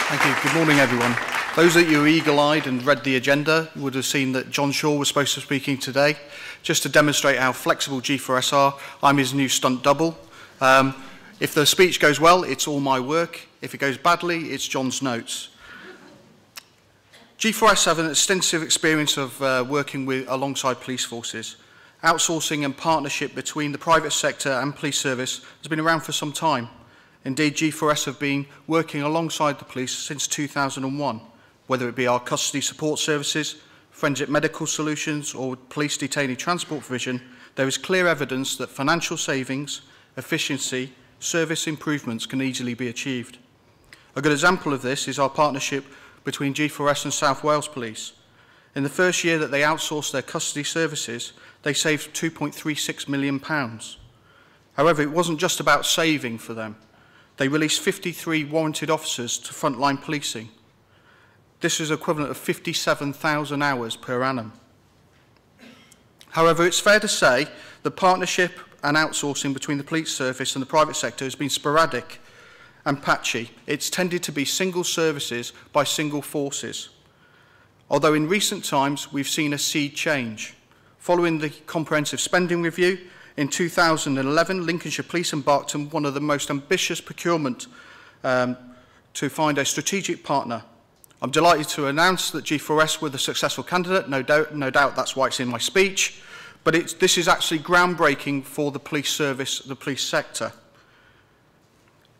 Thank you. Good morning, everyone. Those of you who are eagle-eyed and read the agenda would have seen that John Shaw was supposed to be speaking today. Just to demonstrate how flexible G4S are, I'm his new stunt double. If the speech goes well, it's all my work. If it goes badly, it's John's notes. G4S have an extensive experience of working alongside police forces. Outsourcing and partnership between the private sector and police service has been around for some time. Indeed, G4S have been working alongside the police since 2001, whether it be our custody support services, forensic medical solutions or police detainee transport provision. There is clear evidence that financial savings, efficiency, service improvements can easily be achieved. A good example of this is our partnership between G4S and South Wales Police. In the first year that they outsourced their custody services, they saved £2.36 million. However, it wasn't just about saving for them. They released 53 warranted officers to frontline policing. This is equivalent of 57,000 hours per annum. However, it's fair to say the partnership and outsourcing between the police service and the private sector has been sporadic and patchy. It's tended to be single services by single forces. Although in recent times we've seen a sea change. Following the comprehensive spending review, in 2011, Lincolnshire Police embarked on one of the most ambitious procurement to find a strategic partner. I'm delighted to announce that G4S were the successful candidate. No doubt that's why it's in my speech. But this is actually groundbreaking for the police service, the police sector.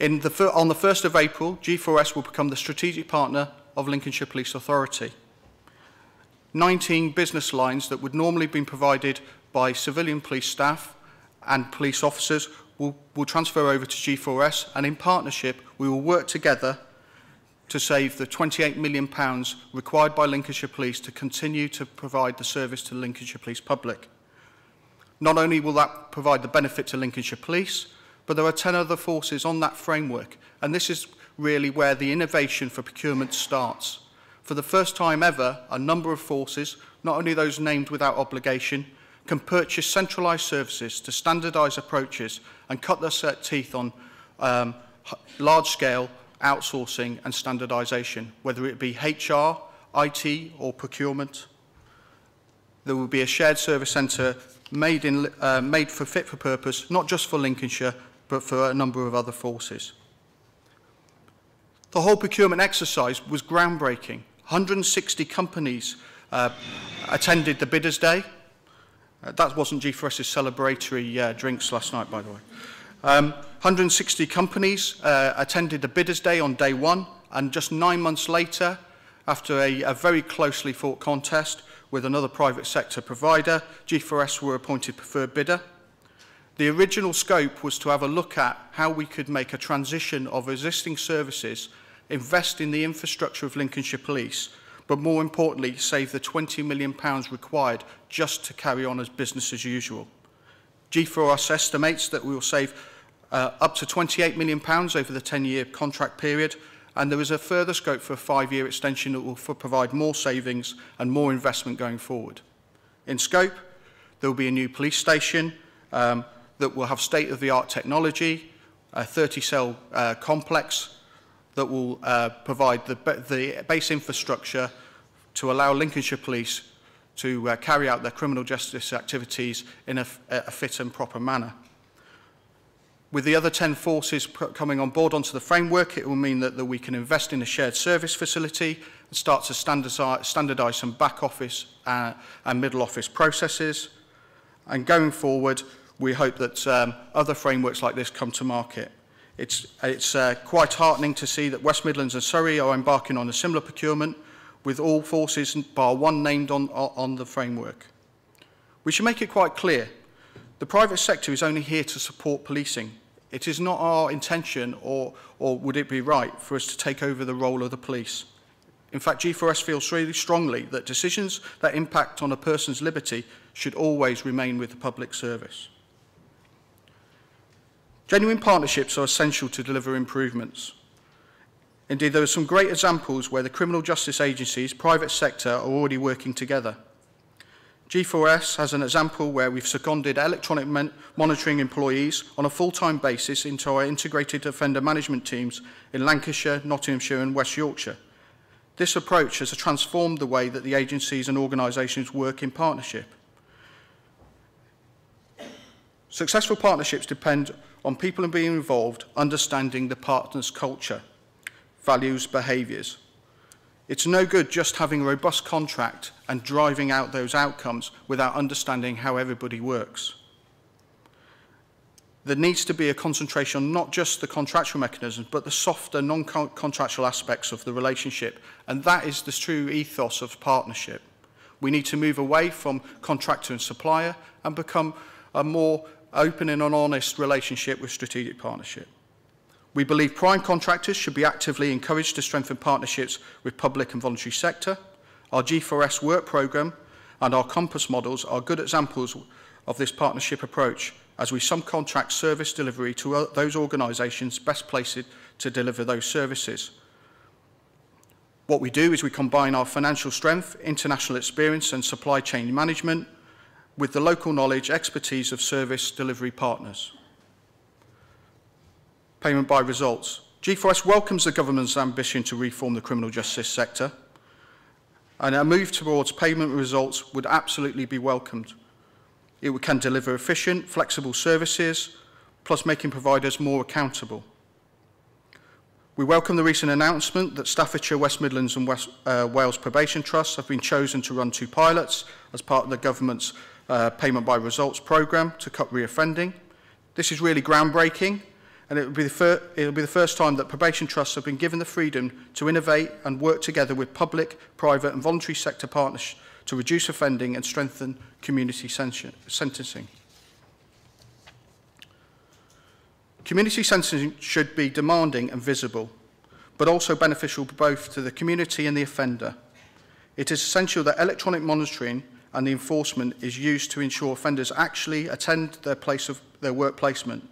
On the 1st of April, G4S will become the strategic partner of Lincolnshire Police Authority. 19 business lines that would normally have been provided by civilian police staff and police officers will transfer over to G4S, and in partnership we will work together to save the £28 million required by Lincolnshire Police to continue to provide the service to the Lincolnshire Police public. Not only will that provide the benefit to Lincolnshire Police, but there are 10 other forces on that framework, and this is really where the innovation for procurement starts. For the first time ever, a number of forces, not only those named without obligation, can purchase centralised services to standardise approaches and cut their teeth on large-scale outsourcing and standardisation, whether it be HR, IT or procurement. There will be a shared service centre made for fit for purpose, not just for Lincolnshire, but for a number of other forces. The whole procurement exercise was groundbreaking. 160 companies attended the Bidders' Day. That wasn't G4S's celebratory drinks last night, by the way. 160 companies attended the Bidders' Day on day one, and just 9 months later, after a very closely fought contest with another private sector provider, G4S were appointed preferred bidder. The original scope was to have a look at how we could make a transition of existing services, invest in the infrastructure of Lincolnshire Police, but more importantly, save the £20 million required just to carry on as business as usual. G4S estimates that we will save up to £28 million over the 10-year contract period, and there is a further scope for a 5-year extension that will provide more savings and more investment going forward. In scope, there will be a new police station that will have state-of-the-art technology, a 30-cell complex that will provide the base infrastructure to allow Lincolnshire Police to carry out their criminal justice activities in a fit and proper manner. With the other 10 forces coming on board onto the framework, it will mean that we can invest in a shared service facility and start to standardise some back office and middle office processes. And going forward, we hope that other frameworks like this come to market. It's quite heartening to see that West Midlands and Surrey are embarking on a similar procurement, with all forces bar one named on the framework. We should make it quite clear, the private sector is only here to support policing. It is not our intention, or would it be right, for us to take over the role of the police. In fact, G4S feels really strongly that decisions that impact on a person's liberty should always remain with the public service. Genuine partnerships are essential to deliver improvements. Indeed, there are some great examples where the criminal justice agencies, private sector, are already working together. G4S has an example where we've seconded electronic monitoring employees on a full-time basis into our integrated offender management teams in Lancashire, Nottinghamshire and West Yorkshire. This approach has transformed the way that the agencies and organisations work in partnership. Successful partnerships depend on people being involved, understanding the partner's culture, values, behaviours. It's no good just having a robust contract and driving out those outcomes without understanding how everybody works. There needs to be a concentration on not just the contractual mechanisms, but the softer, non-contractual aspects of the relationship. And that is the true ethos of partnership. We need to move away from contractor and supplier and become a more open and honest relationship with strategic partnership. We believe prime contractors should be actively encouraged to strengthen partnerships with public and voluntary sector. Our G4S work programme and our Compass models are good examples of this partnership approach, as we subcontract service delivery to those organisations best placed to deliver those services. What we do is we combine our financial strength, international experience and supply chain management with the local knowledge, expertise of service delivery partners. Payment by results. G4S welcomes the government's ambition to reform the criminal justice sector, and a move towards payment results would absolutely be welcomed. It can deliver efficient, flexible services, plus making providers more accountable. We welcome the recent announcement that Staffordshire, West Midlands and Wales Probation Trusts have been chosen to run 2 pilots as part of the government's payment by results programme to cut reoffending. This is really groundbreaking, and it will be the first time that probation trusts have been given the freedom to innovate and work together with public, private and voluntary sector partners to reduce offending and strengthen community sentencing. Community sentencing should be demanding and visible, but also beneficial both to the community and the offender. It is essential that electronic monitoring and the enforcement is used to ensure offenders actually attend their work placement,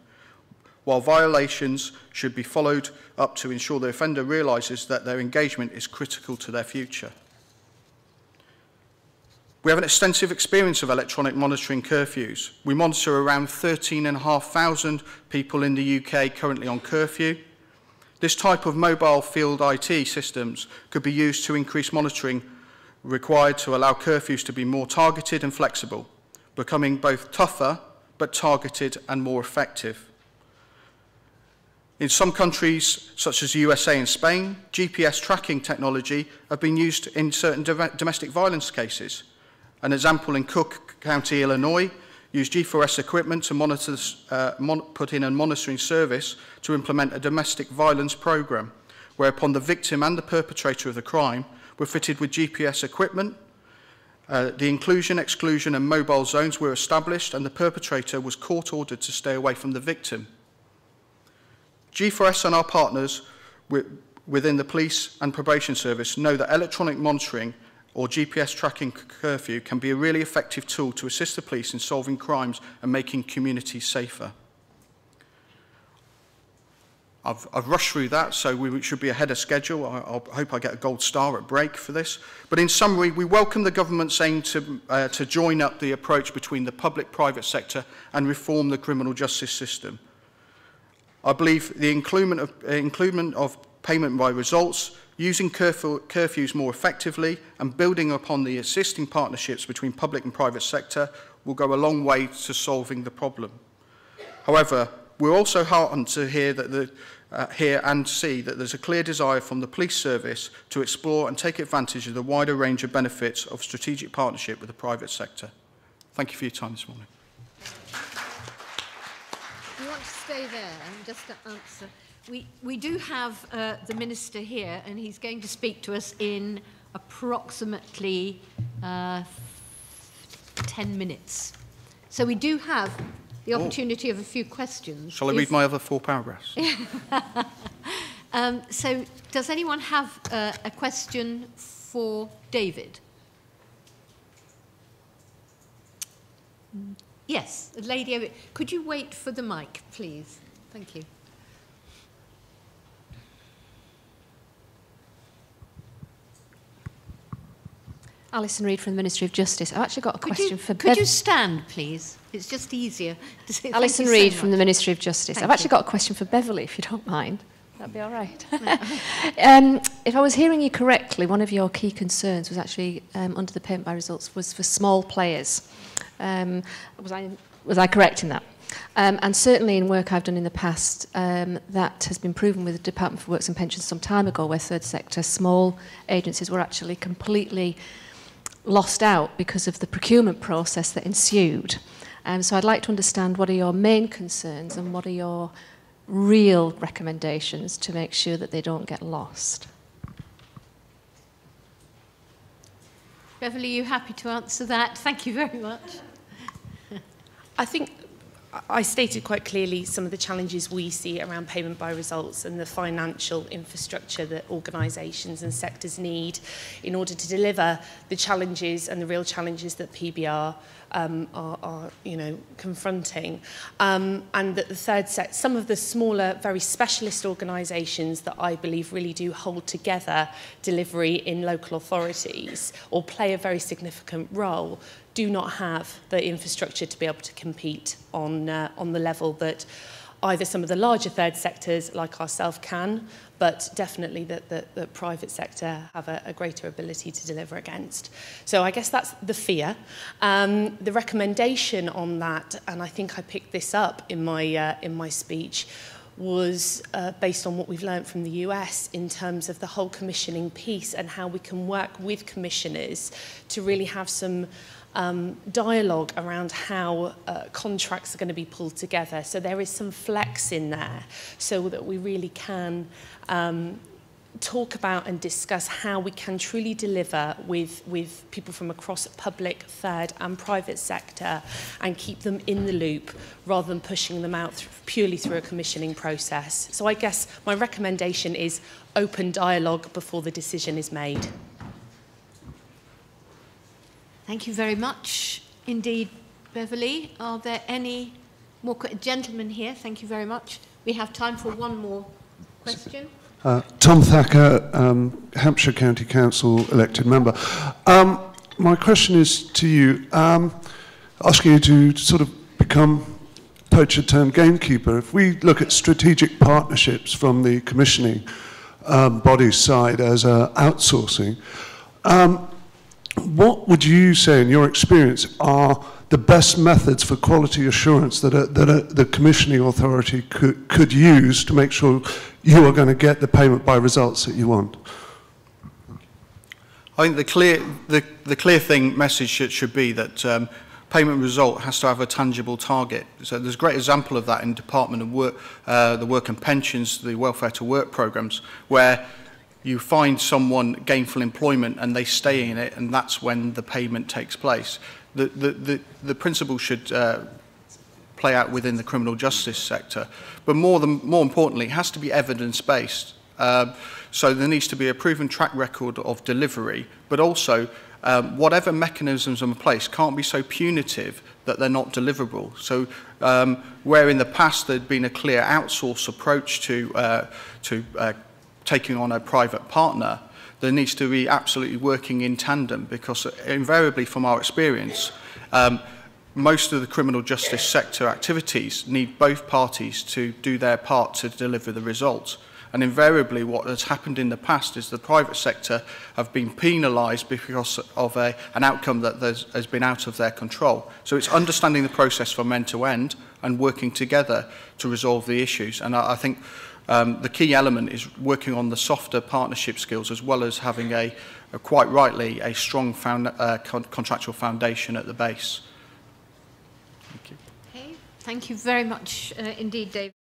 while violations should be followed up to ensure the offender realises that their engagement is critical to their future. We have an extensive experience of electronic monitoring curfews. We monitor around 13,500 people in the UK currently on curfew. This type of mobile field IT systems could be used to increase monitoring required to allow curfews to be more targeted and flexible, becoming both tougher but targeted and more effective. In some countries, such as the USA and Spain, GPS tracking technology have been used in certain domestic violence cases. An example in Cook County, Illinois, used G4S equipment to monitor, put in a monitoring service to implement a domestic violence programme, whereupon the victim and the perpetrator of the crime were fitted with GPS equipment. The inclusion, exclusion and mobile zones were established, and the perpetrator was court-ordered to stay away from the victim. G4S and our partners within the police and probation service know that electronic monitoring or GPS tracking curfew can be a really effective tool to assist the police in solving crimes and making communities safer. I've rushed through that, so we should be ahead of schedule. I hope I get a gold star at break for this. But in summary, we welcome the government's aim to join up the approach between the public-private sector and reform the criminal justice system. I believe the inclusion of payment by results, using curfews more effectively and building upon the existing partnerships between public and private sector will go a long way to solving the problem. However, we're also heartened to hear and see that there's a clear desire from the police service to explore and take advantage of the wider range of benefits of strategic partnership with the private sector. Thank you for your time this morning. You want to stay there and just to answer? We do have the Minister here, and he's going to speak to us in approximately 10 minutes. So we do have the opportunity of a few questions. Shall I read my other 4 paragraphs? So does anyone have a question for David? Yes, a lady over. Could you wait for the mic, please? Thank you. Alison Reid from the Ministry of Justice. I've actually got a question for Could you stand, please? It's just easier to say. Alison Reid from the Ministry of Justice. Thank I've actually you. got a question for Beverly, if you don't mind. That'd be all right. If I was hearing you correctly, one of your key concerns was actually, under the payment by results, was for small players. Was I correct in that? And certainly in work I've done in the past, that has been proven with the Department for Works and Pensions some time ago, where third sector small agencies were actually completely lost out because of the procurement process that ensued. So I'd like to understand what are your main concerns and what are your real recommendations to make sure that they don't get lost. Beverly, are you happy to answer that? Thank you very much. I think I stated quite clearly some of the challenges we see around payment by results and the financial infrastructure that organisations and sectors need in order to deliver the challenges and the real challenges that PBR are confronting. And that the third sector, some of the smaller, very specialist organisations that I believe really do hold together delivery in local authorities or play a very significant role, do not have the infrastructure to be able to compete on the level that either some of the larger third sectors like ourselves can, but definitely that the private sector have a greater ability to deliver against. So I guess that's the fear. The recommendation on that, and I think I picked this up in my speech, was based on what we've learned from the US in terms of the whole commissioning piece and how we can work with commissioners to really have some dialogue around how contracts are going to be pulled together. So there is some flex in there so that we really can talk about and discuss how we can truly deliver with people from across public, third and private sector and keep them in the loop rather than pushing them out purely through a commissioning process. So I guess my recommendation is open dialogue before the decision is made. Thank you very much indeed, Beverly. Are there any more gentlemen here? Thank you very much. We have time for one more question. Tom Thacker, Hampshire County Council elected member. My question is to you, asking you to sort of become poacher turned gamekeeper. If we look at strategic partnerships from the commissioning body side as outsourcing, what would you say, in your experience, are the best methods for quality assurance that the commissioning authority could use to make sure you are going to get the payment by results that you want? I think the clear message should be that payment result has to have a tangible target. So there's a great example of that in Department of Work, the Work and Pensions, the Welfare to Work programs, where you find someone gainful employment and they stay in it, and that's when the payment takes place. The principle should play out within the criminal justice sector, but more importantly, it has to be evidence-based. So there needs to be a proven track record of delivery, but also whatever mechanisms are in place can't be so punitive that they're not deliverable. So where in the past there'd been a clear outsource approach to taking on a private partner, there needs to be absolutely working in tandem, because invariably from our experience, most of the criminal justice sector activities need both parties to do their part to deliver the results. And invariably what has happened in the past is the private sector have been penalised because of an outcome that has been out of their control. So it's understanding the process from end to end and working together to resolve the issues. And I think the key element is working on the softer partnership skills, as well as having quite rightly, a strong contractual foundation at the base. Thank you. Okay. Thank you very much indeed, Dave.